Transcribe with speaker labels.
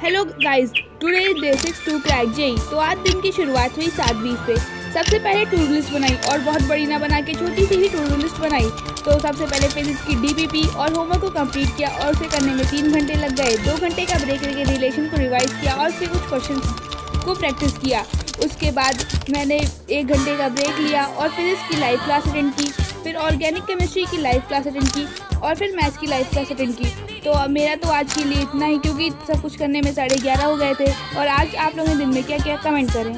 Speaker 1: Hello guys, today is day 6 to crack JEE. तो आज दिन की शुरुआत हुई 7:20 पे। सबसे पहले टू डू लिस्ट बनाई और बहुत बड़ी ना बना के छोटी सी ही टू डू लिस्ट बनाई। तो सबसे पहले फिजिक्स की डीपीपी और होमवर्क को कंप्लीट किया और उसे करने में 3 घंटे लग गए। 2 घंटे का ब्रेक लेके रिलेशन को रिवाइज किया और फिर कुछ क्वेश्चन को प्रैक्टिस किया। उसके बाद मैंने 1 घंटे का ब्रेक लिया और फिजिक्स की लाइव क्लास अटेंड की, फिर ऑर्गेनिक केमिस्ट्री की लाइव क्लास अटेंड की और फिर मैथ्स की लाइव क्लास अटेंड की। तो अब मेरा तो आज के लिए इतना ही, क्योंकि सब कुछ करने में 11:30 हो गए थे। और आज आप लोगों ने दिन में क्या क्या कमेंट करें।